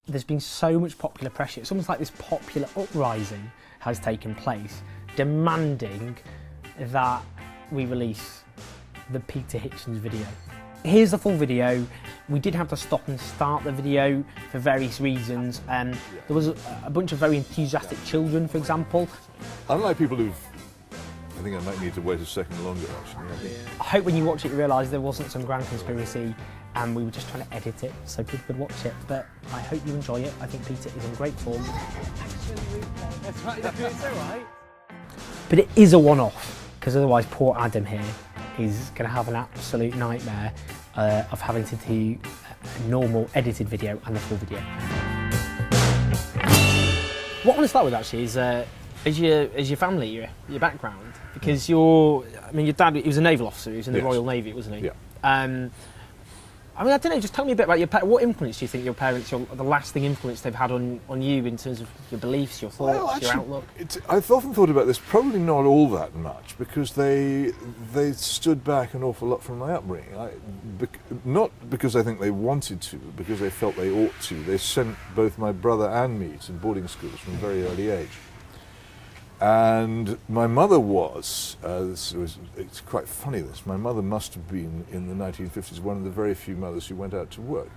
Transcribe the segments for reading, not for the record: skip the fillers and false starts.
There's been so much popular pressure. It's almost like this popular uprising has taken place, demanding that we release the Peter Hitchens video. Here's the full video. We did have to stop and start the video for various reasons. There was a bunch of very enthusiastic children, for example. Unlike people I think I might need to wait a second longer, actually. I hope when you watch it you realise there wasn't some grand conspiracy and we were just trying to edit it so people could watch it. But I hope you enjoy it. I think Peter is in great form. That's right, it's all right. But it is a one-off, because otherwise poor Adam here is going to have an absolute nightmare of having to do a normal edited video and the full video. What I want to start with actually is your family, your background, because your dad, he was a naval officer, he was in the Yes. Royal Navy, wasn't he? Yeah. I don't know, just tell me a bit about your parents. What influence do you think your parents, the lasting influence they've had on you in terms of your beliefs, your thoughts, your outlook? I've often thought about this, probably not all that much, because they stood back an awful lot from my upbringing. Not because I think they wanted to, but because they felt they ought to. They sent both my brother and me to boarding schools from a very early age. And my mother it's quite funny this, my mother must have been in the 1950s one of the very few mothers who went out to work.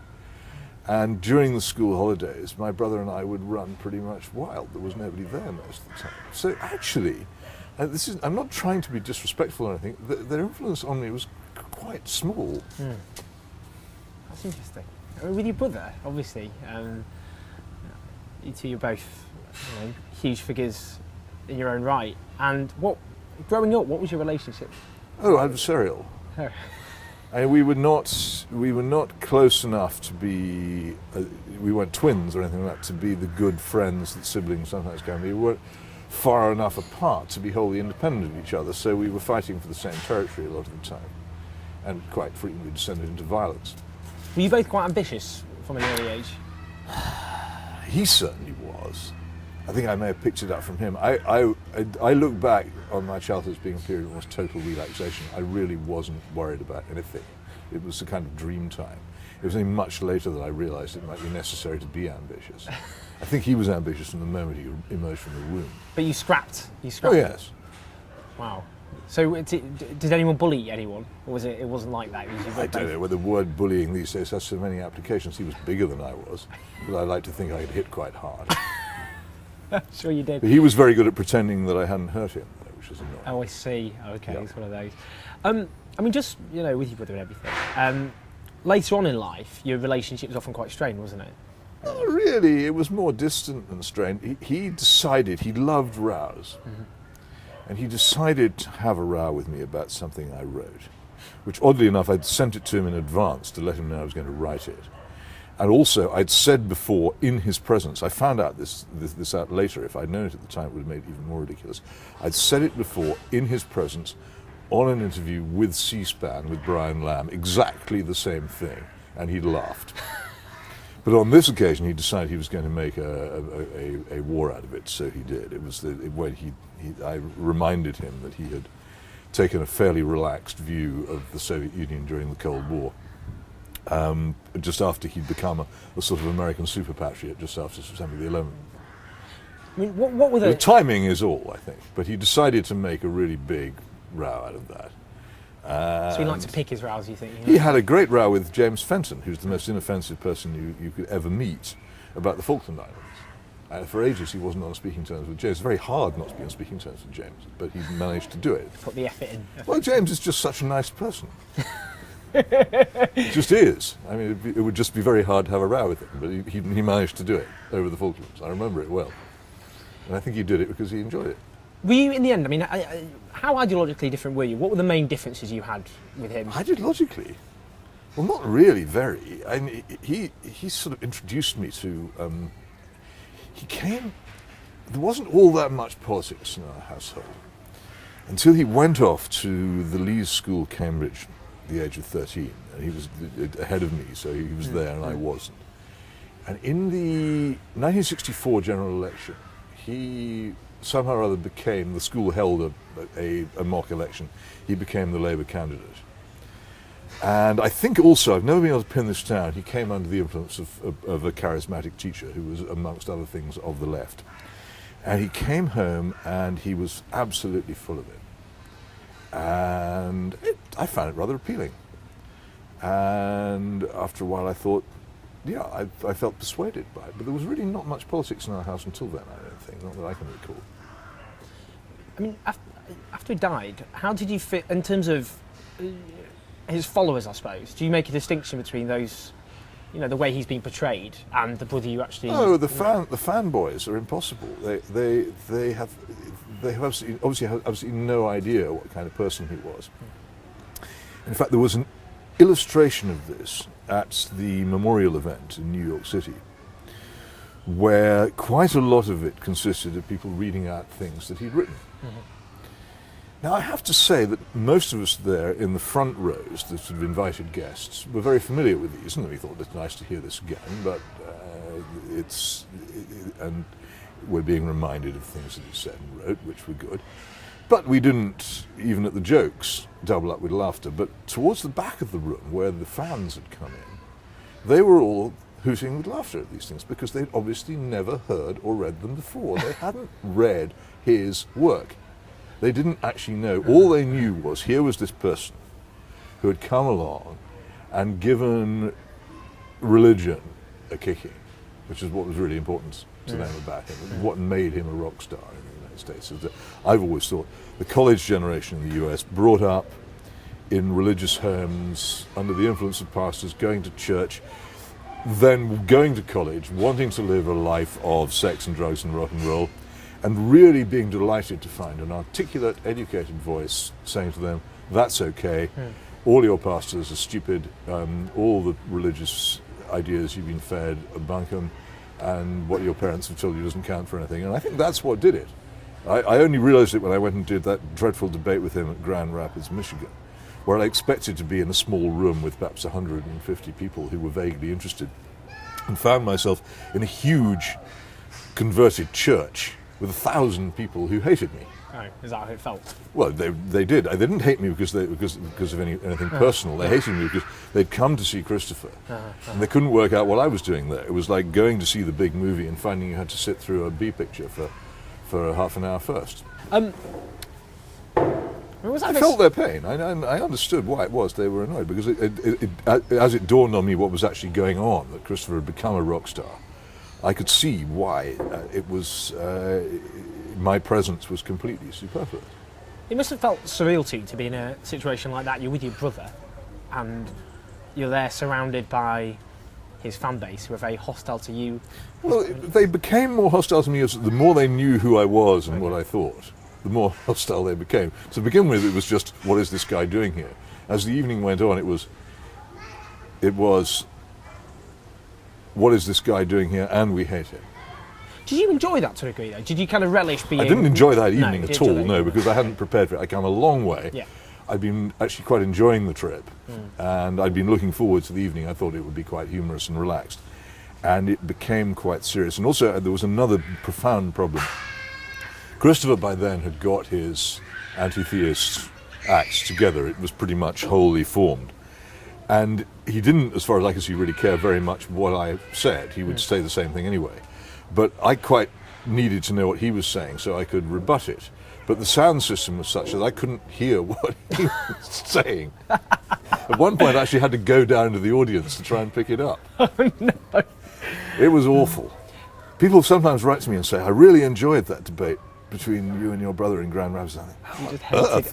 And during the school holidays, my brother and I would run pretty much wild. There was nobody there most of the time. So actually, I'm not trying to be disrespectful or anything, their influence on me was quite small. That's interesting. With your brother, obviously, you two are both huge figures in your own right. And growing up, what was your relationship? Oh, adversarial. Oh. And we were not close enough to be, we weren't twins or anything like that, to be the good friends that siblings sometimes can be. We weren't far enough apart to be wholly independent of each other, so we were fighting for the same territory a lot of the time, and quite frequently descended into violence. Were you both quite ambitious from an early age? He certainly was. I think I may have picked it up from him. I look back on my childhood as being a period of almost total relaxation. I really wasn't worried about anything. It was a kind of dream time. It was only much later that I realised it might be necessary to be ambitious. I think he was ambitious from the moment he emerged from the womb. But you scrapped? Oh yes. Wow. So did anyone bully anyone? Or it wasn't like that? I don't know whether the word bullying these days has so many applications. He was bigger than I was, but I like to think I could hit quite hard. Sure you did. But he was very good at pretending that I hadn't hurt him, which was annoying. Oh, I see. Okay, Yeah. It's one of those. Just, with your brother and everything, later on in life, your relationship was often quite strained, wasn't it? Not really. It was more distant than strained. He decided he loved rows. Mm-hmm. And he decided to have a row with me about something I wrote, which oddly enough I'd sent it to him in advance to let him know I was going to write it. And also I'd said before in his presence, I found out this out later, if I'd known it at the time it would have made it even more ridiculous. I'd said it before in his presence on an interview with C-SPAN with Brian Lamb, exactly the same thing, and he'd laughed. But on this occasion he decided he was going to make a war out of it, so he did. It was when I reminded him that he had taken a fairly relaxed view of the Soviet Union during the Cold War. Just after he'd become a sort of American super patriot, just after September the 11th. I mean, what were The timing is all, I think. But he decided to make a really big row out of that. So he liked to pick his rows, you think? He had a great row with James Fenton, who's the most inoffensive person you could ever meet, about the Falkland Islands. For ages he wasn't on speaking terms with James. It's very hard not to be on speaking terms with James, but he managed to do it. Put the effort in. Well, James is just such a nice person. It just is. I mean, it would just be very hard to have a row with him, but he managed to do it over the Falklands. I remember it well. And I think he did it because he enjoyed it. Were you, in the end, how ideologically different were you? What were the main differences you had with him? Ideologically? Well, not really very. I mean, he sort of introduced me to... There wasn't all that much politics in our household until he went off to the Lees School, Cambridge, at the age of 13. And he was ahead of me, so he was there and I wasn't. And in the 1964 general election, he somehow or other the school held a mock election. He became the Labour candidate. And I think also, I've never been able to pin this down, he came under the influence of a charismatic teacher who was, amongst other things, of the left. And he came home and he was absolutely full of it. And I found it rather appealing. And after a while I thought, yeah, I felt persuaded by it. But there was really not much politics in our house until then, I don't think, not that I can recall. I mean, after he died, how did you fit, in terms of his followers, I suppose? Do you make a distinction between those, the way he's been portrayed and the brother you actually... No, the fanboys are impossible. They have absolutely no idea what kind of person he was. In fact, there was an illustration of this at the memorial event in New York City, where quite a lot of it consisted of people reading out things that he'd written. Mm-hmm. Now, I have to say that most of us there in the front rows, the sort of invited guests, were very familiar with these, and we thought it's nice to hear this again, but and we're being reminded of things that he said and wrote, which were good. But we didn't, even at the jokes, double up with laughter. But towards the back of the room, where the fans had come in, they were all hooting with laughter at these things, because they'd obviously never heard or read them before. They hadn't read his work. They didn't actually know. All they knew was, here was this person who had come along and given religion a kicking, which is what was really important to them about him, what made him a rock star in the United States. I've always thought the college generation in the US, brought up in religious homes, under the influence of pastors, going to church, then going to college, wanting to live a life of sex and drugs and rock and roll, and really being delighted to find an articulate, educated voice saying to them, that's okay, all your pastors are stupid, all the religious ideas you've been fed are bunkum, and what your parents have told you doesn't count for anything. And I think that's what did it. I only realized it when I went and did that dreadful debate with him at Grand Rapids, Michigan, where I expected to be in a small room with perhaps 150 people who were vaguely interested, and found myself in a huge converted church with 1,000 people who hated me. Oh, is that how it felt? Well, they did. They didn't hate me because of anything personal. They hated me because they'd come to see Christopher, and they couldn't work out what I was doing there. It was like going to see the big movie and finding you had to sit through a B picture for half an hour first. I felt their pain. I understood why it was they were annoyed, because as it dawned on me what was actually going on, that Christopher had become a rock star, I could see why it was my presence was completely superfluous. It must have felt surreal to you to be in a situation like that. You're with your brother, and you're there surrounded by his fan base who are very hostile to you. Well, they became more hostile to me as the more they knew who I was and what I thought, the more hostile they became. To begin with, it was just, what is this guy doing here? As the evening went on, it was, what is this guy doing here, and we hate him. Did you enjoy that to a degree, though? Did you kind of relish being... I didn't enjoy that evening at all, no, because I hadn't prepared for it. I'd come a long way. Yeah. I'd been actually quite enjoying the trip, and I'd been looking forward to the evening. I thought it would be quite humorous and relaxed. And it became quite serious. And also, there was another profound problem. Christopher, by then, had got his anti-theist acts together. It was pretty much wholly formed. And he didn't, as far as I could see, really care very much what I said. He would say the same thing anyway. But I quite needed to know what he was saying so I could rebut it. But the sound system was such that I couldn't hear what he was saying. At one point I actually had to go down to the audience to try and pick it up. Oh, no. It was awful. People sometimes write to me and say, I really enjoyed that debate between you and your brother in Grand Rapids.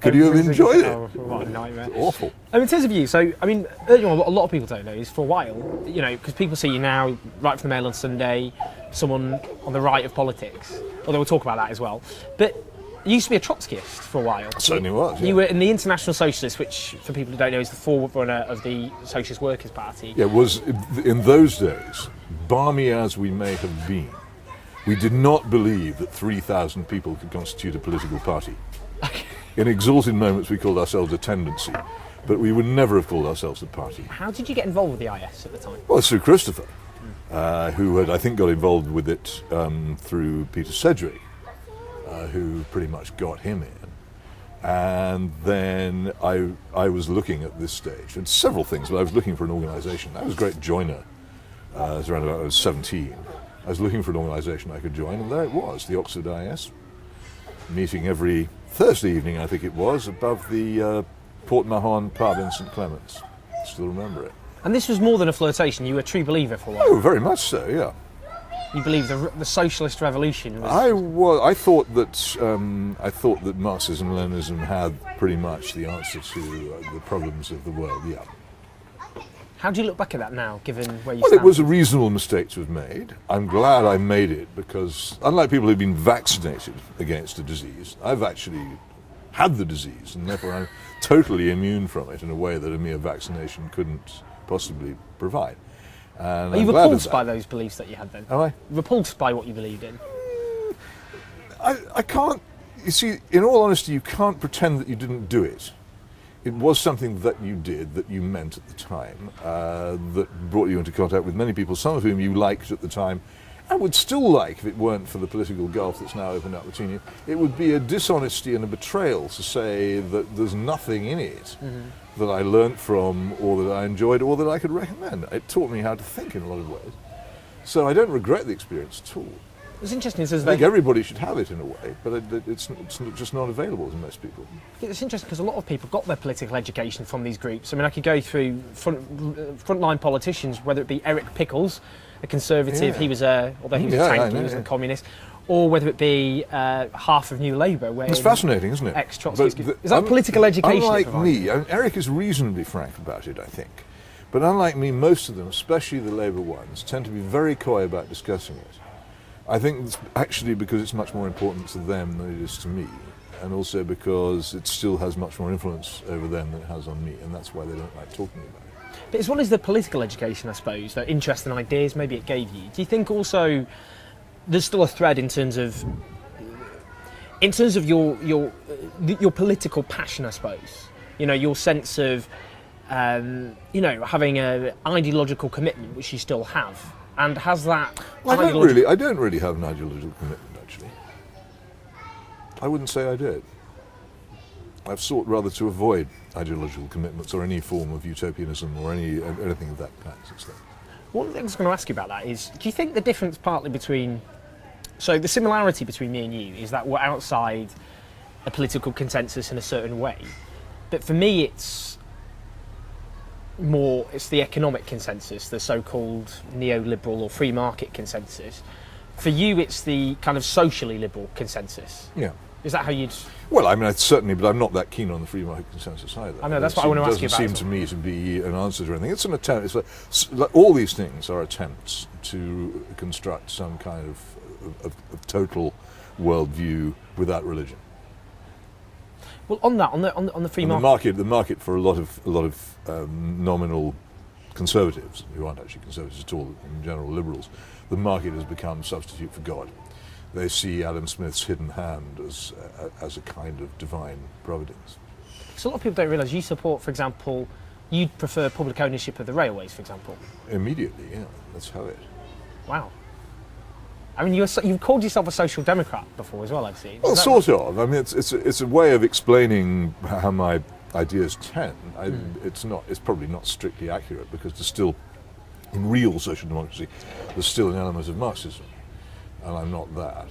Could you have enjoyed it? Oh, what a nightmare. It's awful. In terms of you, so, I mean, earlier on, what a lot of people don't know is for a while, because people see you now, right from the Mail on Sunday, someone on the right of politics, although we'll talk about that as well. But you used to be a Trotskyist for a while. Certainly was, yeah. You were in the International Socialists, which, for people who don't know, is the forerunner of the Socialist Workers' Party. Yeah, it was, in those days, balmy as we may have been, we did not believe that 3,000 people could constitute a political party. In exalted moments we called ourselves a tendency, but we would never have called ourselves a party. How did you get involved with the IS at the time? Well, through Christopher, who had, I think, got involved with it through Peter Sedgwick, who pretty much got him in. And then I was looking at this stage, and several things, but I was looking for an organisation. I was a great joiner. It was around about I was 17. I was looking for an organisation I could join, and there it was, the Oxford IS, meeting every Thursday evening, I think it was, above the Port Mahon pub in St Clement's. Still remember it. And this was more than a flirtation. You were a true believer for a while. Oh, very much so, yeah. You believed the socialist revolution was... I thought that Marxism and Leninism had pretty much the answer to the problems of the world. Yeah. How do you look back at that now, given where you Well, stand? it was a reasonable mistake to have made. I'm glad I made it because, unlike people who've been vaccinated against a disease, I've actually had the disease, and therefore I'm totally immune from it in a way that a mere vaccination couldn't possibly provide. And Are you I'm glad of repulsed that. by those beliefs that you had then? Am I? Repulsed by what you believed in? I can't, you see, in all honesty, you can't pretend that you didn't do it. It was something that you did, that you meant at the time, that brought you into contact with many people, some of whom you liked at the time, and would still like if it weren't for the political gulf that's now opened up between you. It would be a dishonesty and a betrayal to say that there's nothing in it that I learnt from, or that I enjoyed, or that I could recommend. It taught me how to think in a lot of ways. So I don't regret the experience at all. It's interesting. I think everybody should have it in a way, but it's just not available to most people. It's interesting because a lot of people got their political education from these groups. I mean, I could go through frontline politicians, whether it be Eric Pickles, a conservative, he was although he was a tank, he was a communist, or whether it be half of New Labour, where it's fascinating, isn't it? Ex-Trotsky's. Is that political education? Unlike me, I mean, Eric is reasonably frank about it, I think. But unlike me, most of them, especially the Labour ones, tend to be very coy about discussing it. I think it's actually because it's much more important to them than it is to me, and also because it still has much more influence over them than it has on me, and that's why they don't like talking about it. But as well as the political education, I suppose, the interest and ideas maybe it gave you, do you think also there's still a thread in terms of your political passion, I suppose? You know, your sense of having an ideological commitment, which you still have. And has that... Well, I don't really have an ideological commitment, actually. I wouldn't say I did. I've sought rather to avoid ideological commitments or any form of utopianism or anything of that kind. One thing I was going to ask you about that is, do you think the difference partly between... So the similarity between me and you is that we're outside a political consensus in a certain way. But for me, it's the economic consensus, the so-called neoliberal or free market consensus. For you, it's the kind of socially liberal consensus. Yeah. Is that how you'd... Well, I mean, certainly, but I'm not that keen on the free market consensus either. I know, that's what I want to ask you about. It doesn't seem to me to be an answer to anything. It's an attempt. It's like all these things are attempts to construct some kind of total worldview without religion. Well, on that, on the free market, the market for a lot of nominal conservatives who aren't actually conservatives at all, in general liberals, the market has become a substitute for God. They see Adam Smith's hidden hand as a kind of divine providence. So a lot of people don't realise you support, for example, you'd prefer public ownership of the railways, for example. Immediately, yeah, let's have it. Wow. I mean, you've called yourself a social democrat before as well, I've seen. Well, sort of. I mean, it's a way of explaining how my ideas tend. It's probably not strictly accurate because there's still, in real social democracy, there's still an element of Marxism, and I'm not that.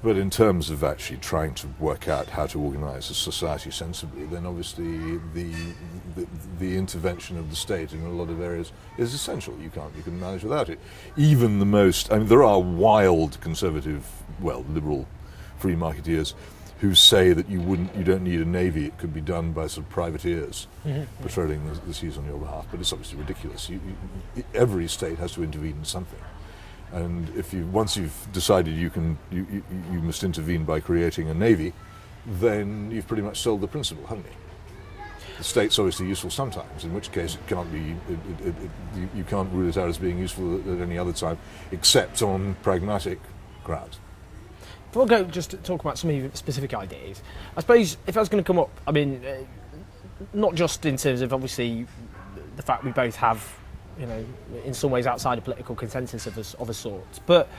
But in terms of actually trying to work out how to organise a society sensibly, then obviously the intervention of the state in a lot of areas is essential. You can manage without it. Even the most, I mean, there are wild conservative, liberal free marketeers who say that you don't need a navy. It could be done by sort of privateers patrolling the seas on your behalf. But it's obviously ridiculous. Every state has to intervene in something. And once you've decided you must intervene by creating a navy, then you've pretty much sold the principle, haven't you? The state's obviously useful sometimes, in which case it can't be. You can't rule it out as being useful at any other time, except on pragmatic grounds. Before I go just to talk about some of your specific ideas, I suppose if I was going to come up, I mean, not just in terms of obviously the fact we both have, in some ways outside a political consensus of a sort. But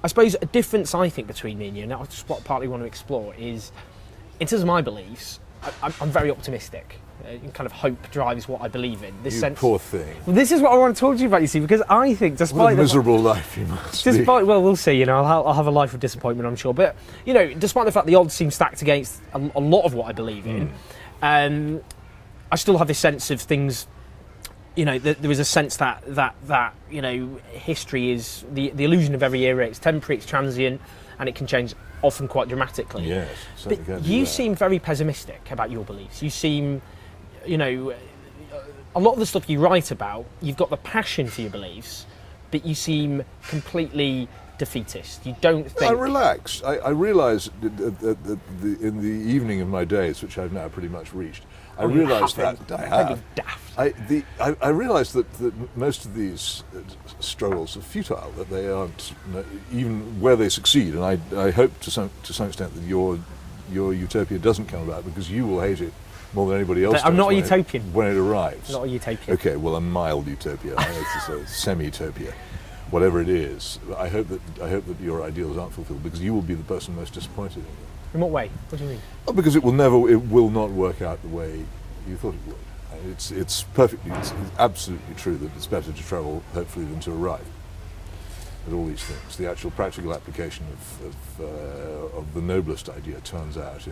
I suppose a difference I think between me and you, and that's just what I partly want to explore, is in terms of my beliefs, I'm very optimistic. Kind of hope drives what I believe in. This You sense. poor thing. Well, this is what I want to talk to you about. You see, because I think, What a despite miserable life you must be. Despite, well, we'll see. You know, I'll have a life of disappointment, I'm sure. But you know, despite the fact the odds seem stacked against a lot of what I believe in, I still have this sense of things. You know, there is a sense that you know, history is the illusion of every era. It's temporary, it's transient, and it can change often quite dramatically. Yes, But certainly can do you that. seem very pessimistic about your beliefs. You seem, you know, a lot of the stuff you write about, you've got the passion for your beliefs, but you seem completely defeatist. You don't think... I relax. I realise that in the evening of my days, which I've now pretty much reached, I realise that I have. Daft. I realise that most of these struggles are futile, that they aren't, even where they succeed, and I hope to some extent that your utopia doesn't come about, because you will hate it more than anybody else. I'm does not a when utopian. when it arrives. Not a utopian. Okay, well, a mild utopia, it's a semi-utopia, whatever it is. I hope that your ideals aren't fulfilled, because you will be the person most disappointed in them. In what way? What do you mean? Well, because it will not work out the way you thought it would. And it's absolutely true that it's better to travel, hopefully, than to arrive at all these things. The actual practical application of the noblest idea turns out,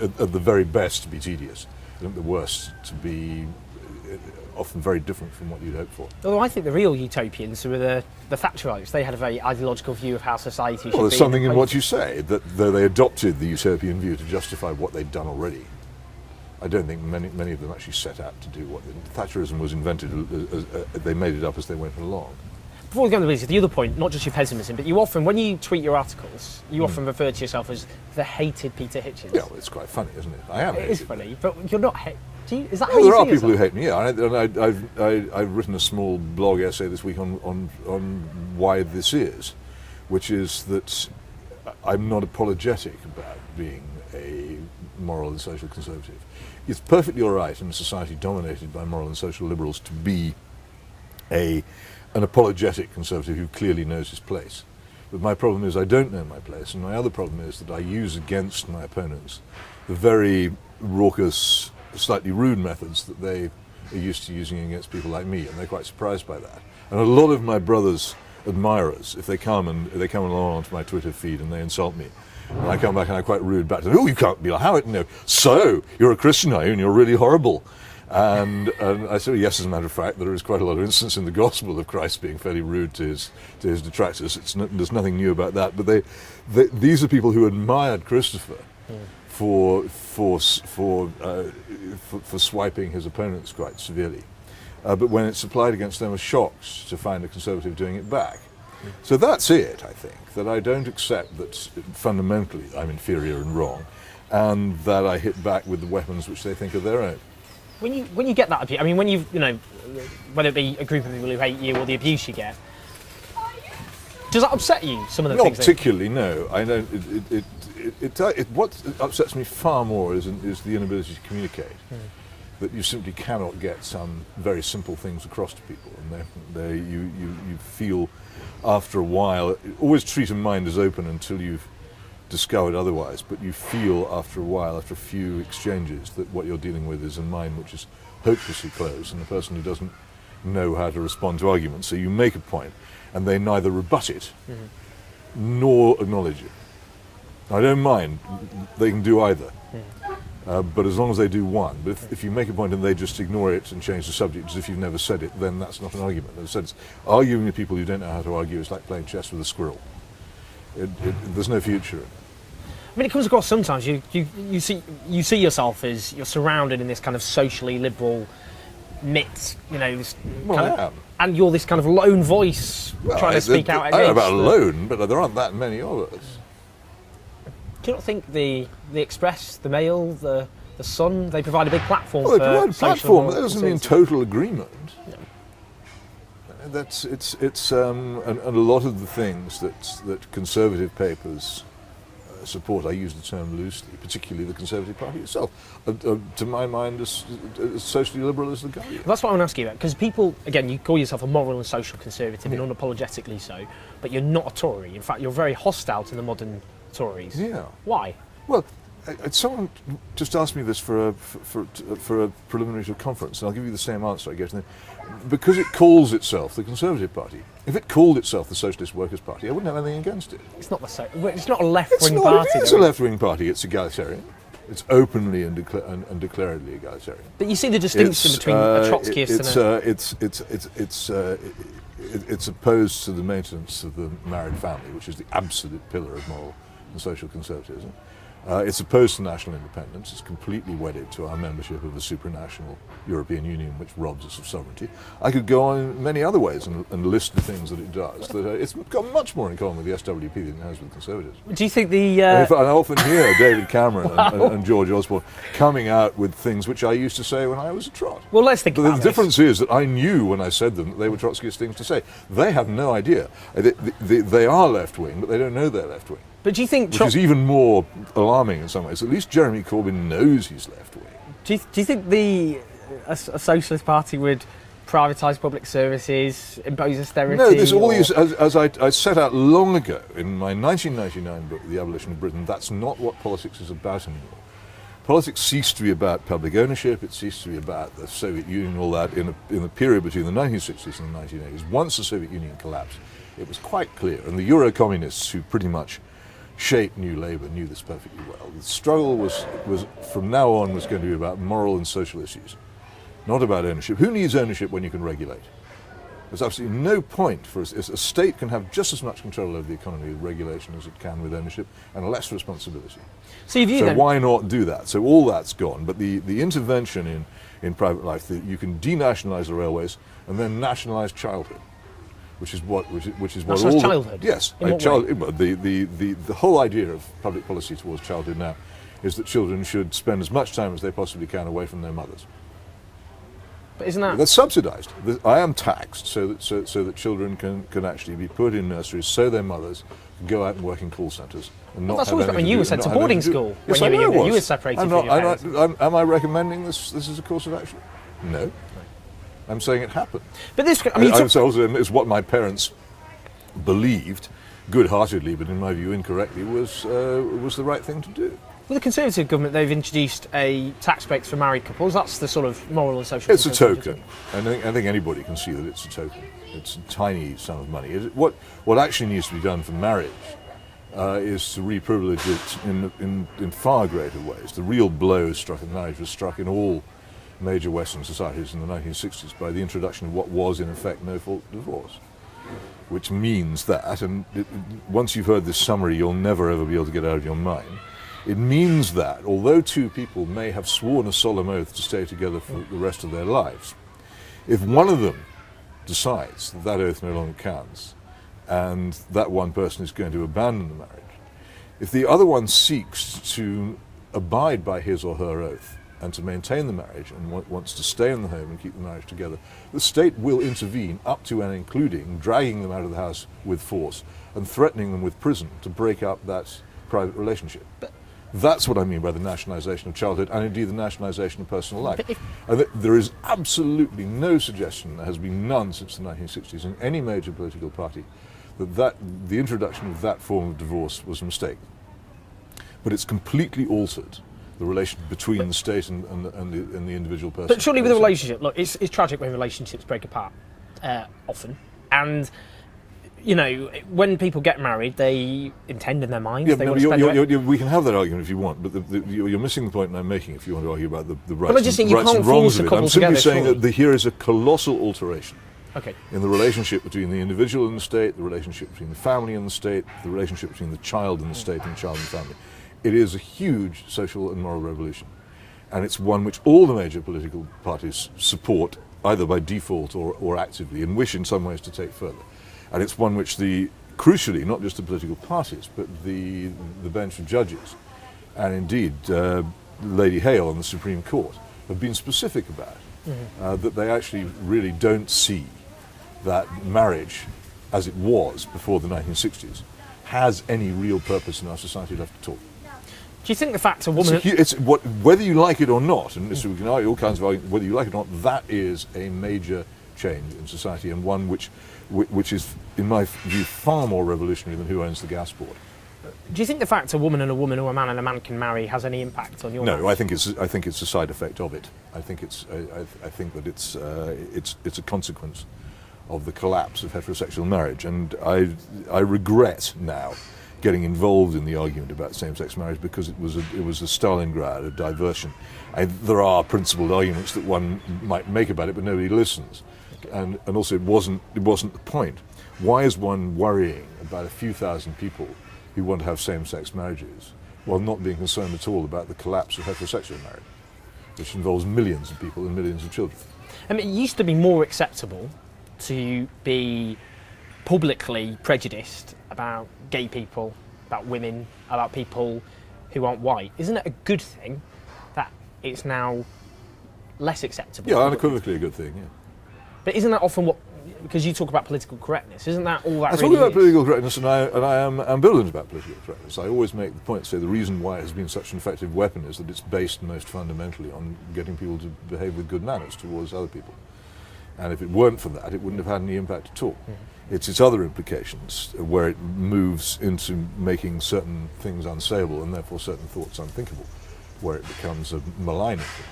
at the very best, to be tedious, and at the worst, to be often very different from what you'd hoped for. Although I think the real utopians were the Thatcherites. They had a very ideological view of how society should be. Well, there's something in what you say, that though they adopted the utopian view to justify what they'd done already, I don't think many of them actually set out to do what Thatcherism was invented. They made it up as they went along. Before we go on to the other point, not just your pessimism, but you often, when you tweet your articles, you often refer to yourself as the hated Peter Hitchens. Yeah, well, it's quite funny, isn't it? I am. It is funny, but you're not. Is that how Well, you there are see people who yourself? hate me. Yeah, and I've written a small blog essay this week on why this is, which is that I'm not apologetic about being a moral and social conservative. It's perfectly all right in a society dominated by moral and social liberals to be an apologetic conservative who clearly knows his place. But my problem is I don't know my place, and my other problem is that I use against my opponents the very raucous, slightly rude methods that they are used to using against people like me, and they're quite surprised by that. And a lot of my brother's admirers, if they come along onto my Twitter feed and they insult me, and I come back and I'm quite rude back to them, oh, you can't be like, how it, no, so, you're a Christian, are you, and you're really horrible. And I say, yes, as a matter of fact, there is quite a lot of instance in the Gospel of Christ being fairly rude to his detractors. There's nothing new about that. But these are people who admired Christopher for swiping his opponents quite severely. But when it's applied against them, are shocked to find a conservative doing it back. So that's it, I think, that I don't accept that fundamentally I'm inferior and wrong, and that I hit back with the weapons which they think are their own. When you get that abuse, I mean, when you know, whether it be a group of people who hate you or the abuse you get, does that upset you? Some of the Not things. particularly, no. I don't. What upsets me far more is the inability to communicate. That you simply cannot get some very simple things across to people, and you feel after a while. Always treat a mind as open until you've discovered otherwise, but you feel after a while, after a few exchanges, that what you're dealing with is a mind which is hopelessly closed, and a person who doesn't know how to respond to arguments. So you make a point, and they neither rebut it nor acknowledge it. I don't mind; they can do either. But as long as they do one. But if you make a point and they just ignore it and change the subject as if you've never said it, then that's not an argument. As I said, arguing with people who don't know how to argue is like playing chess with a squirrel. There's no future in it. I mean, it comes across sometimes. You see yourself as you're surrounded in this kind of socially liberal mitt, you know. This Well, kind I of, am. and you're this kind of lone voice trying to speak out against. I don't know about the- alone, but there aren't that many of us. Do you not think the Express, the Mail, the Sun, they provide a big platform Well, they for provide a social platform, but moral that doesn't mean conservative? total agreement. And a lot of the things that conservative papers support, I use the term loosely, particularly the Conservative Party itself, to my mind, as socially liberal as the Guardian. That's what I want to ask you about, because people, again, you call yourself a moral and social conservative, and unapologetically so, but you're not a Tory. In fact, you're very hostile to the modern Tories. Yeah. Why? Well, Someone just asked me this for a preliminary to a conference, and I'll give you the same answer, I guess. Because it calls itself the Conservative Party. If it called itself the Socialist Workers' Party, I wouldn't have anything against it. It's not it's not a left-wing It's party. It is a left-wing party. It's egalitarian. It's openly and declaredly egalitarian. But you see the distinction between a Trotskyist it's opposed to the maintenance of the married family, which is the absolute pillar of moral and social conservatism. It's opposed to national independence. It's completely wedded to our membership of the supranational European Union, which robs us of sovereignty. I could go on in many other ways and list the things that it does. It's got much more in common with the SWP than it has with Conservatives. Do you think the... I often hear David Cameron and George Osborne coming out with things which I used to say when I was a trot. Well, let's think about The difference is that I knew when I said them that they were Trotskyist things to say. They have no idea. They are left-wing, but they don't know they're left-wing. But do you think... Which is even more alarming in some ways. At least Jeremy Corbyn knows he's left-wing. Do you think a socialist party would privatise public services, impose austerity? No, as I set out long ago in my 1999 book, The Abolition of Britain, that's not what politics is about anymore. Politics ceased to be about public ownership, it ceased to be about the Soviet Union, all that, in the period between the 1960s and the 1980s. Once the Soviet Union collapsed, it was quite clear, and the Euro-communists who pretty much shaped New Labour knew this perfectly well. The struggle was from now on was going to be about moral and social issues, not about ownership. Who needs ownership when you can regulate? There's absolutely no point for a state can have just as much control over the economy with regulation as it can with ownership, and less responsibility. So why not do that? So all that's gone, but the intervention in private life, you can denationalise the railways and then nationalise childhood. Which is what all childhood? Yes, the whole idea of public policy towards childhood now is that children should spend as much time as they possibly can away from their mothers. But isn't that... That's subsidised. I am taxed so that children can actually be put in nurseries so their mothers can go out and work in call centres. That's always when you were sent to boarding school. Yes, when I know it was. You were separated from your parents. Am I recommending this as a course of action? No. I'm saying it happened. But this, it's what my parents believed, good-heartedly, but in my view incorrectly, was the right thing to do. With the Conservative government, they've introduced a tax break for married couples. That's the sort of moral and social... It's a token. I think anybody can see that it's a token. It's a tiny sum of money. What actually needs to be done for marriage is to re-privilege it in far greater ways. The real blow struck at marriage was struck in all major Western societies in the 1960s by the introduction of what was in effect no-fault divorce, which means that, and once you've heard this summary you'll never ever be able to get out of your mind, it means that although two people may have sworn a solemn oath to stay together for the rest of their lives, if one of them decides that oath no longer counts and that one person is going to abandon the marriage, if the other one seeks to abide by his or her oath and to maintain the marriage and wants to stay in the home and keep the marriage together, the state will intervene up to and including dragging them out of the house with force and threatening them with prison to break up that private relationship. That's what I mean by the nationalisation of childhood and indeed the nationalisation of personal life. And there is absolutely no suggestion, there has been none since the 1960s in any major political party, that the introduction of that form of divorce was a mistake. But it's completely altered the relation between the state and the individual person. But surely with a relationship, look, it's tragic when relationships break apart, often. And, you know, when people get married, they intend in their minds. Yeah, they we can have that argument if you want, but you're missing the point I'm making if you want to argue about the rights, I'm just saying you rights can't and wrongs force a of it. couple I'm simply together, saying that here is a colossal alteration. Okay. In the relationship between the individual and the state, the relationship between the family and the state, the relationship between the child and the state and the child and the family. It is a huge social and moral revolution. And it's one which all the major political parties support, either by default or actively, and wish in some ways to take further. And it's one which crucially, not just the political parties, but the bench of judges, and indeed Lady Hale on the Supreme Court, have been specific about. That they actually really don't see that marriage, as it was before the 1960s, has any real purpose in our society left at all. Do you think the fact a woman... Whether you like it or not, and so we can argue all kinds of arguments, whether you like it or not, that is a major change in society, and one which is, in my view, far more revolutionary than who owns the gas board. Do you think the fact a woman and a woman or a man and a man can marry has any impact on your No, marriage? I think it's a side effect of it. I think that it's a consequence of the collapse of heterosexual marriage, and I regret now getting involved in the argument about same-sex marriage because it was a Stalingrad, a diversion. There are principled arguments that one might make about it, but nobody listens, and also it wasn't the point. Why is one worrying about a few thousand people who want to have same-sex marriages while not being concerned at all about the collapse of heterosexual marriage, which involves millions of people and millions of children? I mean, it used to be more acceptable to be publicly prejudiced about gay people, about women, about people who aren't white. Isn't it a good thing that it's now less acceptable? Yeah, unequivocally a good thing, yeah. But isn't that often what, because you talk about political correctness, isn't that all that I really talk about is? political correctness, and I am ambivalent about political correctness. I always make the point, say the reason why it has been such an effective weapon is that it's based most fundamentally on getting people to behave with good manners towards other people. And if it weren't for that, it wouldn't have had any impact at all. Mm-hmm. It's its other implications, where it moves into making certain things unsayable and therefore certain thoughts unthinkable, where it becomes a malign influence.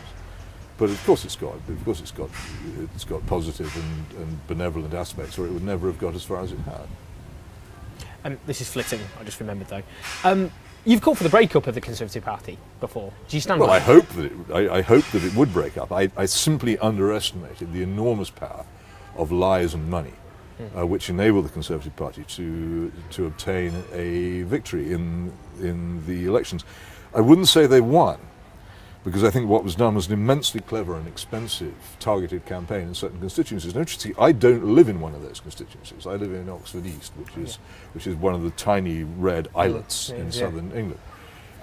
But of course it's got positive and benevolent aspects, or it would never have got as far as it had. This is flitting, I just remembered though. You've called for the breakup of the Conservative Party before. Do you stand Well, by I that? hope that it would break up. I simply underestimated the enormous power of lies and money, which enabled the Conservative Party to obtain a victory in the elections. I wouldn't say they won, because I think what was done was an immensely clever and expensive targeted campaign in certain constituencies. And interestingly, I don't live in one of those constituencies. I live in Oxford East, which is one of the tiny red islets in southern England.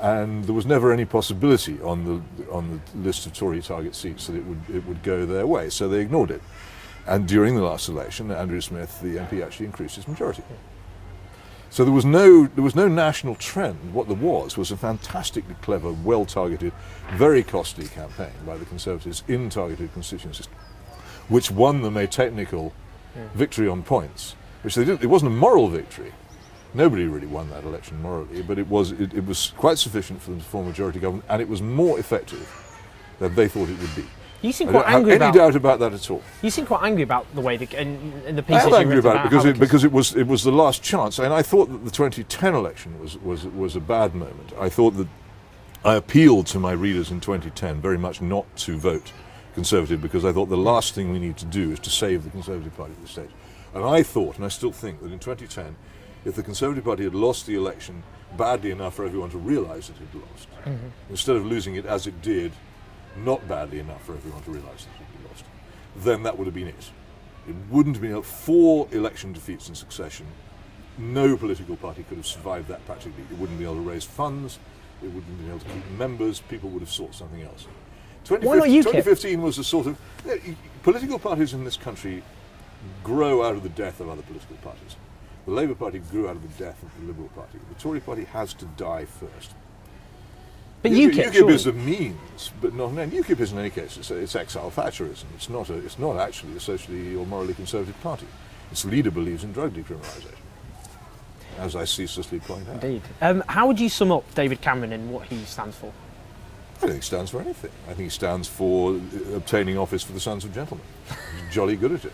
And there was never any possibility on the list of Tory target seats that it would go their way, so they ignored it. And during the last election, Andrew Smith, the MP, actually increased his majority. So there was no national trend. What there was a fantastically clever, well-targeted, very costly campaign by the Conservatives in targeted constituencies, which won them a technical victory on points, which they did. It wasn't a moral victory. Nobody really won that election morally, but it was quite sufficient for them to form a majority government, and it was more effective than they thought it would be. You seem I quite don't have angry any about. doubt about that at all. You seem quite angry about the way in the I pieces am you angry wrote about it because how it was the last chance, and I thought that the 2010 election was a bad moment. I thought that I appealed to my readers in 2010 very much not to vote Conservative, because I thought the last thing we need to do is to save the Conservative Party at this stage. And I thought, and I still think, that in 2010, if the Conservative Party had lost the election badly enough for everyone to realise it had lost, instead of losing it as it did, not badly enough for everyone to realise that it had lost, then that would have been it. It wouldn't have been 4 election defeats in succession. No political party could have survived that practically. It wouldn't be able to raise funds, it wouldn't be able to keep members, people would have sought something else. Why not UKIP? 2015 was a sort of... political parties in this country grow out of the death of other political parties. The Labour Party grew out of the death of the Liberal Party. The Tory Party has to die first. But UKIP, UKIP is a means, but not an end. UKIP is in any case, it's exile Thatcherism. It's not actually a socially or morally conservative party. Its leader believes in drug decriminalisation, as I ceaselessly point out. Indeed. How would you sum up David Cameron and what he stands for? I don't think he stands for anything. I think he stands for obtaining office for the sons of gentlemen. He's jolly good at it.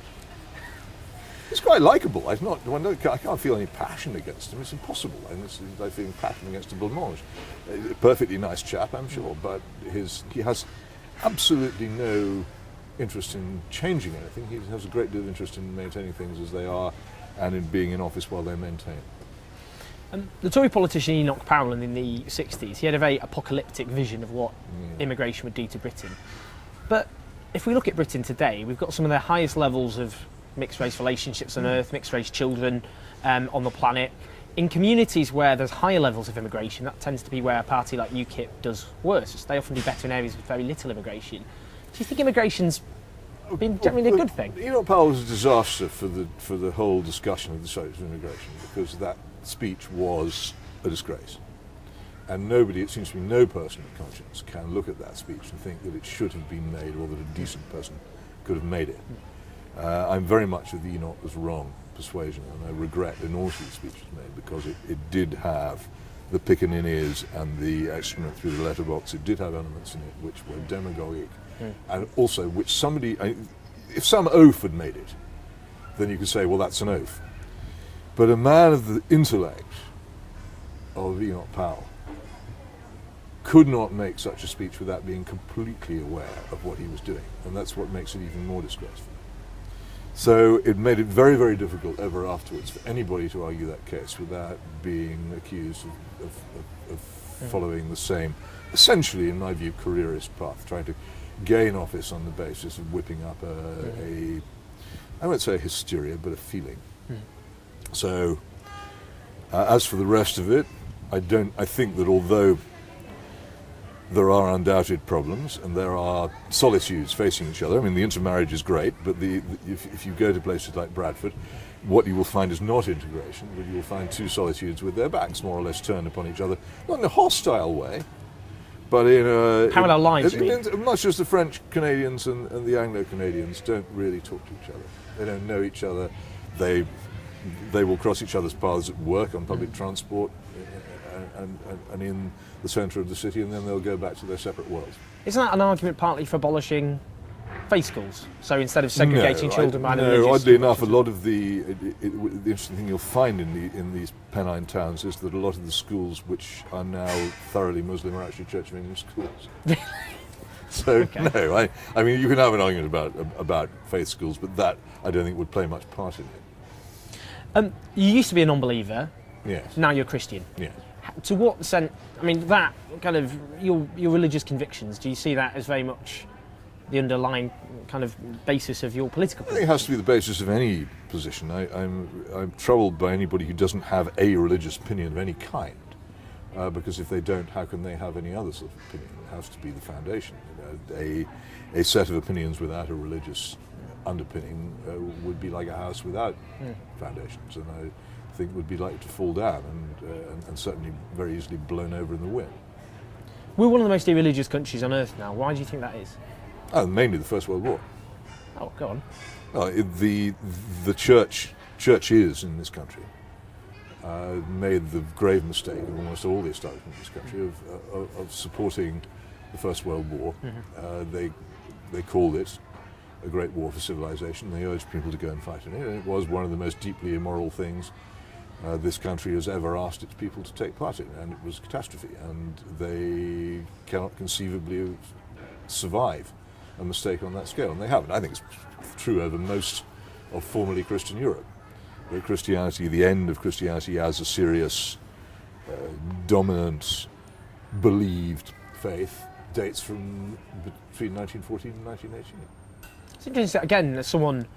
He's quite likeable. I can't feel any passion against him. It's impossible. And it's like feeling passion against a blancmange. A perfectly nice chap, I'm sure, but he has absolutely no interest in changing anything. He has a great deal of interest in maintaining things as they are and in being in office while they're maintained. The Tory politician Enoch Powell in the 60s, he had a very apocalyptic vision of what immigration would do to Britain. But if we look at Britain today, we've got some of the highest levels of mixed-race relationships on Earth, mixed-race children on the planet. In communities where there's higher levels of immigration, that tends to be where a party like UKIP does worse. They often do better in areas with very little immigration. Do you think immigration's been generally a good thing? Enoch Powell was a disaster for the whole discussion of the subject of immigration, because that speech was a disgrace. And it seems to me, no person of conscience can look at that speech and think that it should have been made, or that a decent person could have made it. I'm very much of the Enoch was wrong persuasion, and I regret enormously the speech was made, because it did have the piccaninnies and the excrement through the letterbox. It did have elements in it which were demagogic, and also which if some oaf had made it, then you could say, well, that's an oaf. But a man of the intellect of Enoch Powell could not make such a speech without being completely aware of what he was doing, and that's what makes it even more disgraceful. So it made it very, very difficult ever afterwards for anybody to argue that case without being accused of following the same, essentially, in my view, careerist path, trying to gain office on the basis of whipping up I won't say hysteria, but a feeling. So, as for the rest of it, I think that although there are undoubted problems and there are solitudes facing each other. I mean, the intermarriage is great, but if you go to places like Bradford, what you will find is not integration, but you will find two solitudes with their backs more or less turned upon each other, not in a hostile way, but in a... Parallel lines, much as the French Canadians and the Anglo-Canadians don't really talk to each other. They don't know each other. They will cross each other's paths at work, on public transport, and in the centre of the city, and then they'll go back to their separate worlds. Isn't that an argument partly for abolishing faith schools? So instead of segregating children by religious... No, oddly enough, a lot of the interesting thing you'll find in these Pennine towns is that a lot of the schools which are now thoroughly Muslim are actually Church of England schools. So, okay. No, I mean, you can have an argument about faith schools, but that, I don't think, would play much part in it. You used to be a non-believer. Yes. Now you're a Christian. Yes. To what extent, I mean, that kind of, your religious convictions, do you see that as very much the underlying kind of basis of your political position? I think it has to be the basis of any position. I'm troubled by anybody who doesn't have a religious opinion of any kind, because if they don't, how can they have any other sort of opinion? It has to be the foundation. A set of opinions without a religious underpinning would be like a house without foundations, and I think would be likely to fall down and certainly very easily blown over in the wind. We're one of the most irreligious countries on earth now. Why do you think that is? Oh, mainly the First World War. Oh, go on. The churches in this country made the grave mistake of almost all the establishment in this country of supporting the First World War. They called it a great war for civilization. They urged people to go and fight in it, and it was one of the most deeply immoral things this country has ever asked its people to take part in, and it was a catastrophe, and they cannot conceivably survive a mistake on that scale, and they haven't. I think it's true over most of formerly Christian Europe. That Christianity, the end of Christianity as a serious, dominant, believed faith, dates from between 1914 and 1918. It's interesting, again, as someone...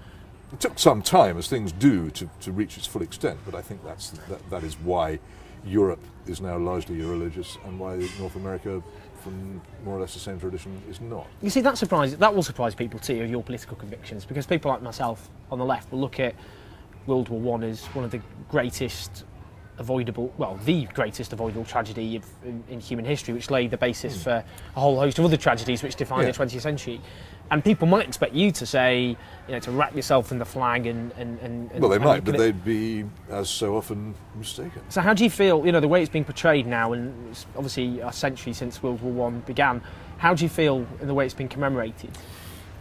It took some time, as things do, to reach its full extent, but I think that is why Europe is now largely irreligious, and why North America, from more or less the same tradition, is not. You see, that will surprise people too, of your political convictions, because people like myself on the left will look at World War I as one of the greatest the greatest avoidable tragedy in human history, which laid the basis for a whole host of other tragedies which defined the 20th century. And people might expect you to say, to wrap yourself in the flag and well, they might, but they'd be, as so often, mistaken. So how do you feel, the way it's being portrayed now, and it's obviously a century since World War I began, how do you feel in the way it's been commemorated?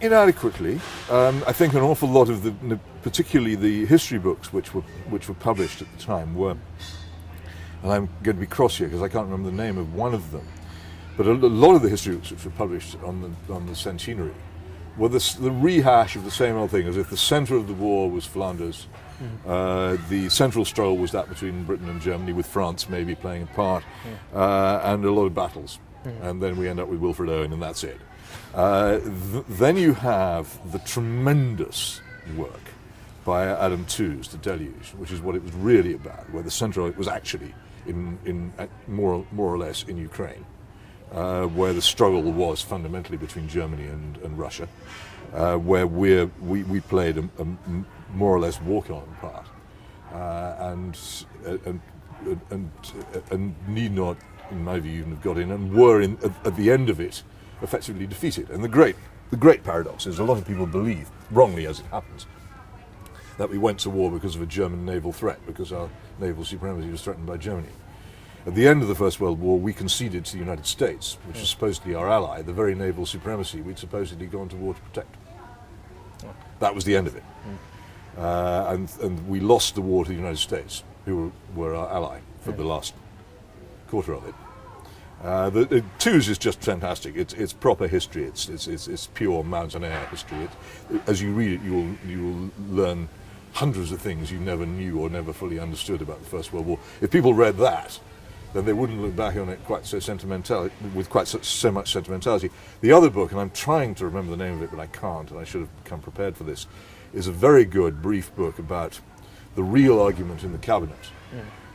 Inadequately. I think an awful lot of particularly the history books which were published at the time were, and I'm going to be cross here because I can't remember the name of one of them, but a lot of the history books which were published on the centenary were the rehash of the same old thing, as if the centre of the war was Flanders, the central struggle was that between Britain and Germany, with France maybe playing a part, and a lot of battles, and then we end up with Wilfred Owen, and that's it. Then you have the tremendous work by Adam Tooze, The Deluge, which is what it was really about, where the centre of it was actually in more or less in Ukraine, where the struggle was fundamentally between Germany and Russia, where we played a more or less walk-on part, and need not, in my view, even have got in, and were at the end of it effectively defeated. And the great paradox is a lot of people believe, wrongly as it happens, that we went to war because of a German naval threat, because our naval supremacy was threatened by Germany. At the end of the First World War, we conceded to the United States, which is supposedly our ally, the very naval supremacy we'd supposedly gone to war to protect. That was the end of it. And we lost the war to the United States, who were our ally for the last quarter of it. The Twos is just fantastic. It's proper history. It's pure mountaineer history. As you read it, you will learn hundreds of things you never knew or never fully understood about the First World War. If people read that, then they wouldn't look back on it quite so so much sentimentality. The other book, and I'm trying to remember the name of it, but I can't, and I should have come prepared for this, is a very good brief book about the real argument in the cabinet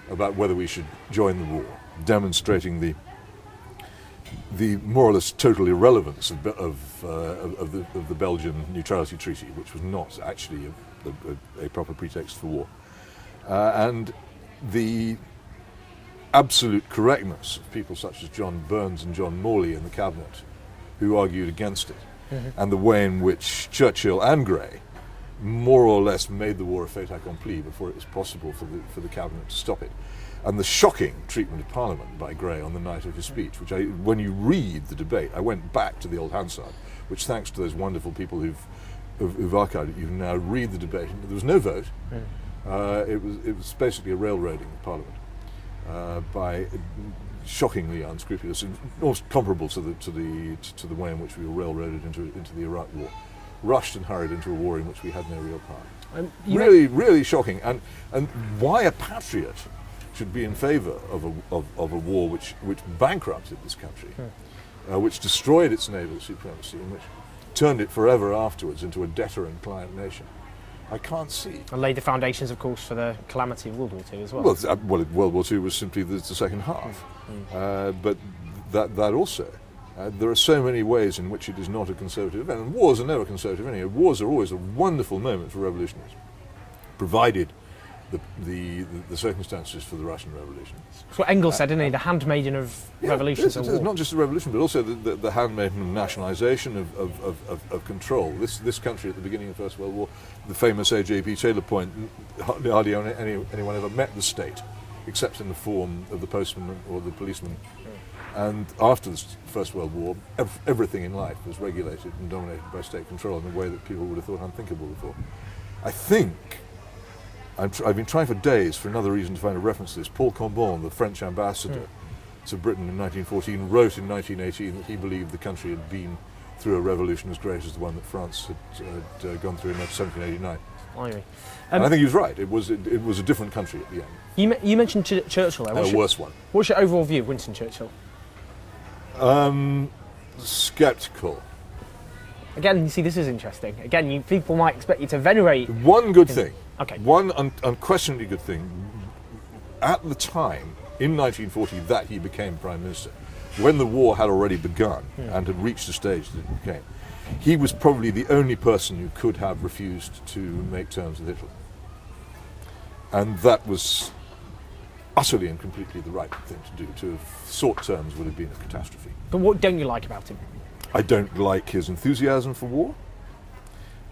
about whether we should join the war, demonstrating the more or less total irrelevance of the Belgian neutrality treaty, which was not actually a proper pretext for war, and the absolute correctness of people such as John Burns and John Morley in the cabinet, who argued against it, and the way in which Churchill and Grey more or less made the war a fait accompli before it was possible for the cabinet to stop it. And the shocking treatment of Parliament by Grey on the night of his speech, which when you read the debate, I went back to the old Hansard, which thanks to those wonderful people who've archived it, you can now read the debate. And there was no vote. It was basically a railroading of Parliament by shockingly unscrupulous, and almost comparable to the way in which we were railroaded into the Iraq War, rushed and hurried into a war in which we had no real part. Really shocking. And why a patriot should be in favour of a war which bankrupted this country, which destroyed its naval supremacy, and which turned it forever afterwards into a debtor and client nation, I can't see. And laid the foundations, of course, for the calamity of World War II as well. Well, World War II was simply the second half. But that also, there are so many ways in which it is not a conservative event, and wars are never conservative anyway. Wars are always a wonderful moment for revolutionaries, provided the circumstances for the Russian Revolution. That's what Engels said, didn't he? The handmaiden of revolutions. It's not just the revolution, but also the handmaiden of nationalisation, of control. This country at the beginning of the First World War, the famous A.J.P. Taylor point, hardly anyone ever met the state, except in the form of the postman or the policeman. And after the First World War, everything in life was regulated and dominated by state control in a way that people would have thought unthinkable before. I think, I've been trying for days for another reason to find a reference to this. Paul Combon, the French ambassador to Britain in 1914, wrote in 1918 that he believed the country had been through a revolution as great as the one that France had gone through in 1789. And I think he was right. It was a different country at the end. You mentioned Churchill there. A worse one. What's your overall view of Winston Churchill? Sceptical. Again, you see, this is interesting. Again, people might expect you to venerate. One good thing. Okay. One unquestionably good thing. At the time, in 1940, that he became Prime Minister, when the war had already begun and had reached the stage that it became, he was probably the only person who could have refused to make terms with Hitler. And that was utterly and completely the right thing to do. To have sought terms would have been a catastrophe. But what don't you like about him? I don't like his enthusiasm for war.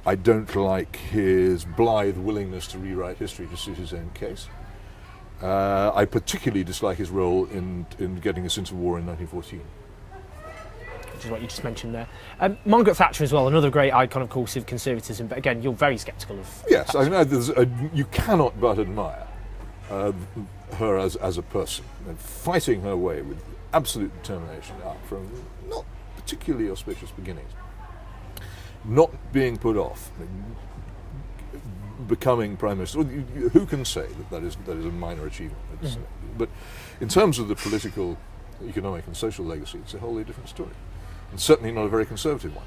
I don't like his blithe willingness to rewrite history to suit his own case. I particularly dislike his role in getting us into war in 1914. Which is what you just mentioned there. Margaret Thatcher as well, another great icon, of course, of conservatism. But again, you're very sceptical of. Yes, I mean, you cannot but admire her as a person, and fighting her way with absolute determination up from not particularly auspicious beginnings. Not being put off, becoming Prime Minister. Who can say that is a minor achievement? But in terms of the political, economic and social legacy, it's a wholly different story. And certainly not a very conservative one.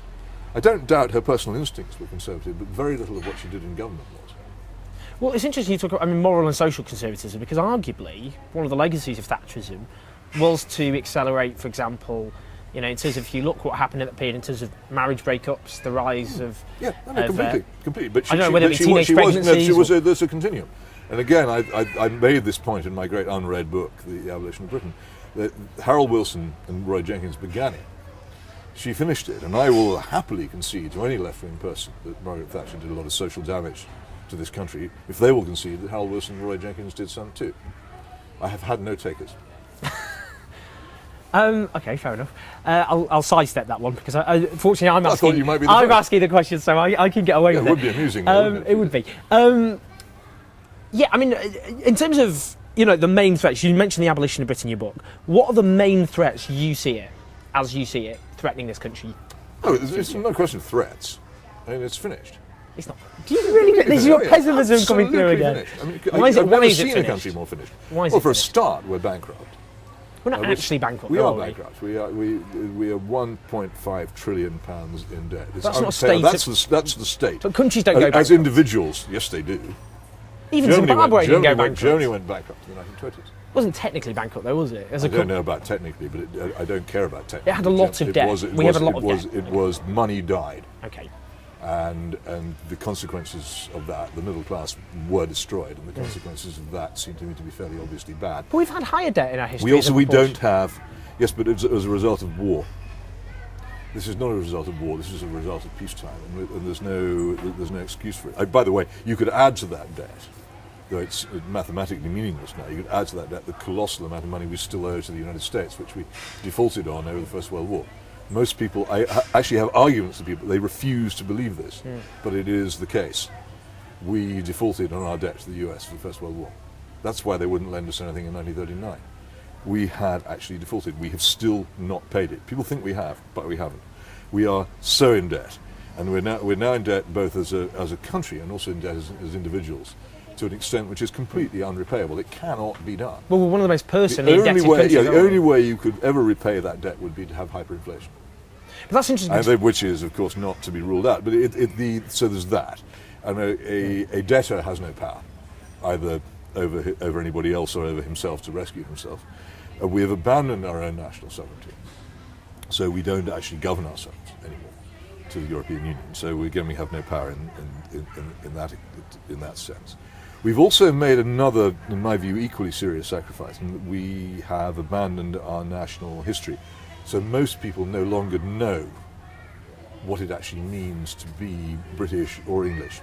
I don't doubt her personal instincts were conservative, but very little of what she did in government was. Well, it's interesting you talk about moral and social conservatism, because arguably one of the legacies of Thatcherism was to accelerate, for example, in terms of, if you look what happened at that period in terms of marriage breakups, the rise of... completely. But I don't know whether it's teenage pregnancies... There's a continuum. And again, I made this point in my great unread book, The Abolition of Britain, that Harold Wilson and Roy Jenkins began it. She finished it, and I will happily concede to any left-wing person that Margaret Thatcher did a lot of social damage to this country, if they will concede that Harold Wilson and Roy Jenkins did some too. I have had no takers. Okay, fair enough. I'll sidestep that one because unfortunately I'm asking. I thought you might be the I'm first. asking the question, so I can get away with it. It would be amusing, though, wouldn't it? It would be. Yeah, I mean, in terms of the main threats, you mentioned the abolition of Britain in your book. What are the main threats you see it, threatening this country? No, it's not a question of threats. I mean, it's finished. It's not. Do you really? This is your pessimism coming through Absolutely again. finished. I mean, Why is it? I've Why never is it seen a finished? country more finished. Why is Well, it for a finished? start, we're bankrupt. We're not actually bankrupt. We are we? bankrupt. We are 1.5 trillion pounds in debt. It's That's not unfair. state. That's the state. But countries don't go bankrupt. As individuals, yes, they do. Even Zimbabwe didn't go bankrupt. Germany went bankrupt in the 1920s. Wasn't technically bankrupt though, was it? I don't know about technically, but I don't care about technically. It had a lot of debt. We have a lot of debt. It was money died. Okay. And the consequences of that, the middle class were destroyed, and the consequences of that seem to me to be fairly obviously bad. But we've had higher debt in our history. We don't have, yes, but it's as a result of war. This is not a result of war. This is a result of peacetime, and there's no excuse for it. By the way, you could add to that debt, though it's mathematically meaningless now. You could add to that debt the colossal amount of money we still owe to the United States, which we defaulted on over the First World War. Most people, I actually have arguments with people, they refuse to believe this, but it is the case. We defaulted on our debt to the US for the First World War. That's why they wouldn't lend us anything in 1939. We had actually defaulted. We have still not paid it. People think we have, but we haven't. We are so in debt, and we're now in debt both as a country and also in debt as individuals, to an extent which is completely unrepayable. It cannot be done. Well, we're one of the most personally indebted countries. The only way you could ever repay that debt would be to have hyperinflation. But that's interesting. Which is, of course, not to be ruled out. But so there's that. And a debtor has no power, either over anybody else or over himself to rescue himself. We have abandoned our own national sovereignty. So we don't actually govern ourselves anymore to the European Union. So we have no power in that sense. We've also made another, in my view, equally serious sacrifice, and we have abandoned our national history. So most people no longer know what it actually means to be British or English.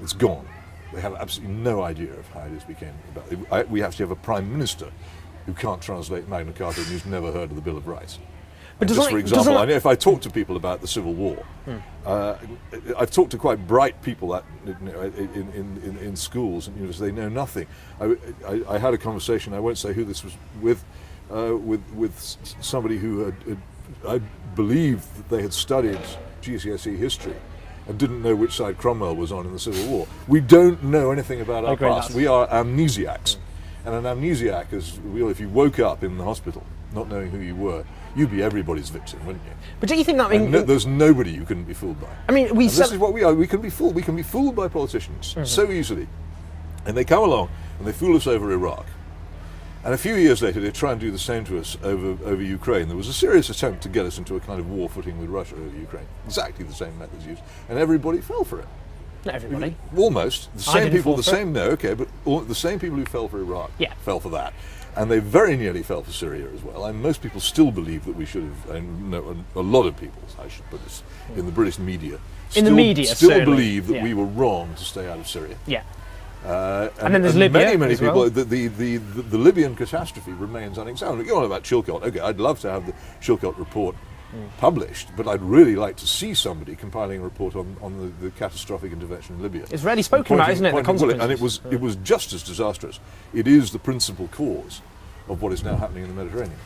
It's gone. They have absolutely no idea of how this became about. We actually have a Prime Minister who can't translate Magna Carta and who's never heard of the Bill of Rights. But just for example, I know if I talk to people about the Civil War, I've talked to quite bright people in schools and universities. They know nothing. I had a conversation. I won't say who this was with somebody who I believed that they had studied GCSE history and didn't know which side Cromwell was on in the Civil War. We don't know anything about our past. We are amnesiacs, and an amnesiac is if you woke up in the hospital not knowing who you were, you'd be everybody's victim, wouldn't you? But do you think that there's nobody you couldn't be fooled by? I mean, this is what we are. We can be fooled. We can be fooled by politicians so easily, and they come along and they fool us over Iraq. And a few years later, they try and do the same to us over Ukraine. There was a serious attempt to get us into a kind of war footing with Russia over Ukraine. Exactly the same methods used, and everybody fell for it. Not everybody. Almost the same people. The same the same people who fell for Iraq fell for that, and they very nearly fell for Syria as well. And most people still believe that we should have. And a lot of people, I should put this in the British media. Still believe that we were wrong to stay out of Syria. Yeah. And then there's Libya. Many as people. Well. The Libyan catastrophe remains unexamined. You're on about Chilcot. Okay, I'd love to have the Chilcot report published, but I'd really like to see somebody compiling a report on the catastrophic intervention in Libya. It's rarely spoken about, isn't it? The consequences. And it was just as disastrous. It is the principal cause of what is now happening in the Mediterranean.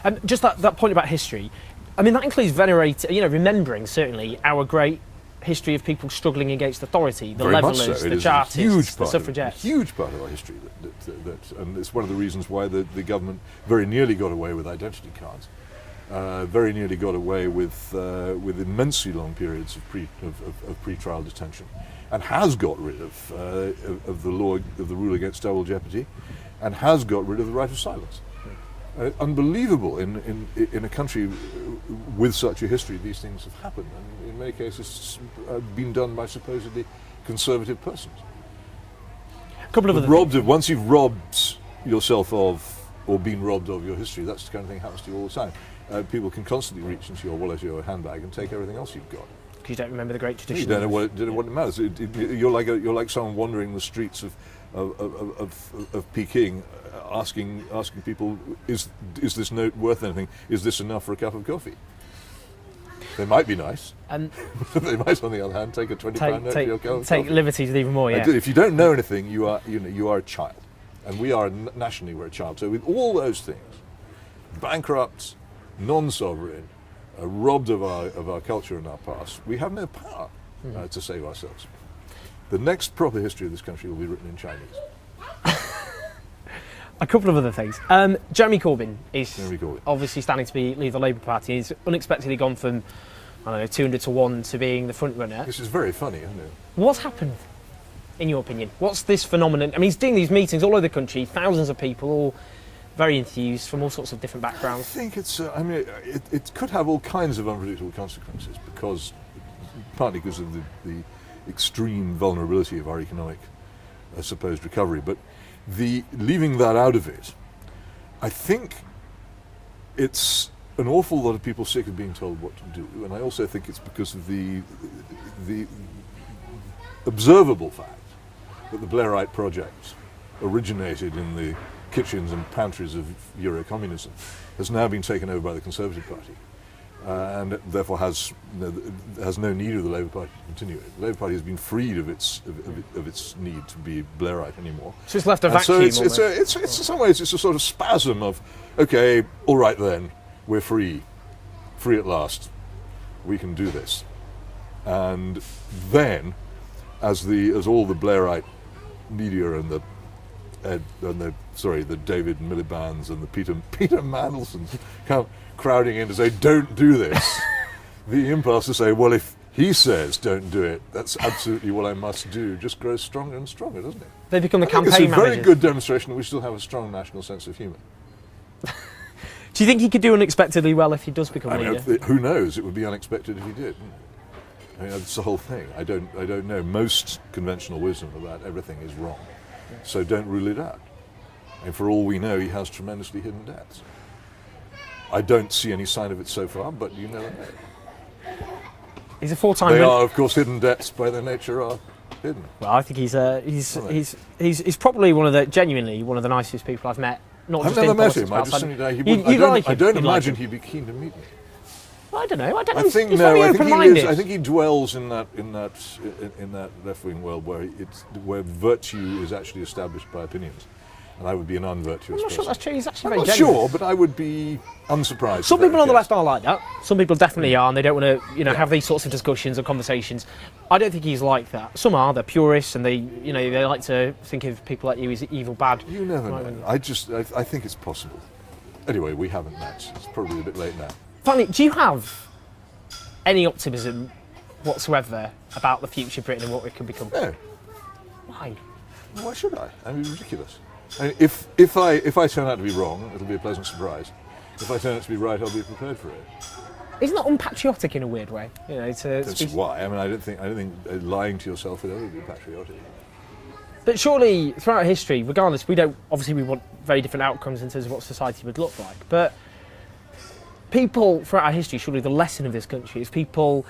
And just that point about history, I mean, that includes remembering certainly our great history of people struggling against authority, the levelers, the Chartists, the suffragettes. A huge part of our history, and it's one of the reasons why the government very nearly got away with identity cards, very nearly got away with immensely long periods of pre-trial detention, and has got rid of the law of the rule against double jeopardy, and has got rid of the right of silence. Unbelievable in a country with such a history. These things have happened, and in many cases been done by supposedly conservative persons. A couple of other once you've robbed yourself of or been robbed of your history, that's the kind of thing that happens to you all the time. People can constantly reach into your wallet or your handbag and take everything else you've got. Because you don't remember the great tradition. You don't know what it matters. You're like someone wandering the streets of of Peking, asking people, is this note worth anything? Is this enough for a cup of coffee? They might be nice. They might, on the other hand, take a £20 note for your cup of take coffee. liberties with even more. Yeah. If you don't know anything, you are a child, and we are nationally we're a child. So with all those things, bankrupt, non-sovereign, robbed of our culture and our past, we have no power to save ourselves. The next proper history of this country will be written in Chinese. A couple of other things. Jeremy Corbyn is Corbyn. obviously standing to leave the Labour Party. He's unexpectedly gone from, 200 to 1 to being the front runner. This is very funny, isn't it? What's happened, in your opinion? What's this phenomenon? I mean, he's doing these meetings all over the country, thousands of people, all very enthused from all sorts of different backgrounds. I think it's. It could have all kinds of unpredictable consequences partly because of the extreme vulnerability of our economic supposed recovery, but leaving that out of it, I think it's an awful lot of people sick of being told what to do, and I also think it's because of the observable fact that the Blairite project originated in the kitchens and pantries of Euro-communism has now been taken over by the Conservative Party, and therefore has no need of the Labour Party to continue it. The Labour Party has been freed of its need to be Blairite anymore. So it's left a vacuum. So it's in some ways it's a sort of spasm of, okay, all right then, we're free at last, we can do this, and then as all the Blairite media and the David Miliband's and the Peter Mandelsons come crowding in to say, don't do this. The impulse to say, well, if he says don't do it, that's absolutely what I must do, just grows stronger and stronger, doesn't it? They become the campaign managers. It's a very managers. good demonstration that we still have a strong national sense of humour. Do you think he could do unexpectedly well if he does become leader? Who knows? It would be unexpected if he did. I mean, that's the whole thing. I don't know. Most conventional wisdom about everything is wrong, so don't rule it out. And for all we know, he has tremendously hidden debts. I don't see any sign of it so far, but you never know. He's a full-time. They are, of course, hidden debts by their nature are hidden. Well, I think he's probably genuinely one of the nicest people I've met. I've never met him. I don't imagine he'd be keen to meet me. I don't know. He's very open-minded. I think he dwells in that left-wing world where virtue is actually established by opinions, and I would be an unvirtuous I'm not person. sure that's true. He's actually I'm very not genuine. sure, but I would be unsurprised. Some people on the left are like that. Some people definitely are, and they don't want to, have these sorts of discussions or conversations. I don't think he's like that. Some are. They're purists, and they like to think of people like you as evil, bad. You never know. I think it's possible. Anyway, we haven't met. It's probably a bit late now. Finally, do you have any optimism whatsoever about the future of Britain and what it can become? No. Why? Why should I? I mean, ridiculous. I mean, if I turn out to be wrong, it'll be a pleasant surprise. If I turn out to be right, I'll be prepared for it. Isn't that unpatriotic in a weird way? That's why. I mean, I don't think lying to yourself would ever be patriotic. But surely, throughout history, regardless, we want very different outcomes in terms of what society would look like. But people throughout our history, surely the lesson of this country is people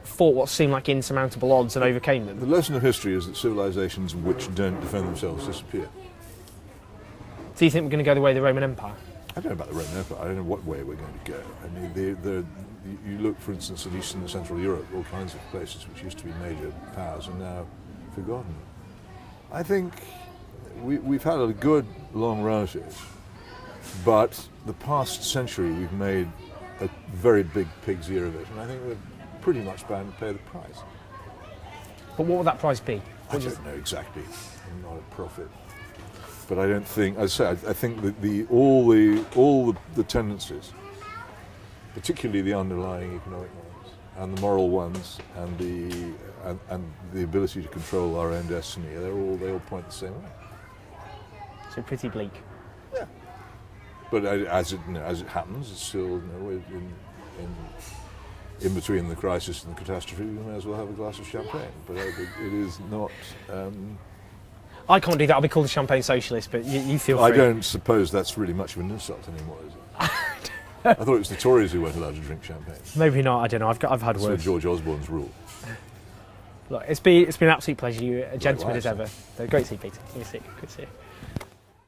fought what seemed like insurmountable odds and overcame them. The lesson of history is that civilizations which don't defend themselves disappear. Do you think we're going to go the way of the Roman Empire? I don't know about the Roman Empire. I don't know what way we're going to go. I mean, you look, for instance, at Eastern and Central Europe, all kinds of places which used to be major powers are now forgotten. I think we've had a good long run at it, but the past century we've made a very big pig's ear of it, and I think we're pretty much bound to pay the price. But what would that price be? I don't know exactly. I'm not a prophet. But I don't think, as I say, I think that all the tendencies, particularly the underlying economic ones and the moral ones and the ability to control our own destiny, they all point the same way. So pretty bleak. Yeah. But as it happens, it's still in between the crisis and the catastrophe. We may as well have a glass of champagne. But it is not. I can't do that. I'll be called a champagne socialist, but you feel free. I don't suppose that's really much of an insult anymore, is it? I thought it was the Tories who weren't allowed to drink champagne. Maybe not. I don't know. I've had That's worse. George Osborne's rule. Look, it's been an absolute pleasure. You're a gentleman Likewise. as ever. So great to see you, Peter. Good to see you.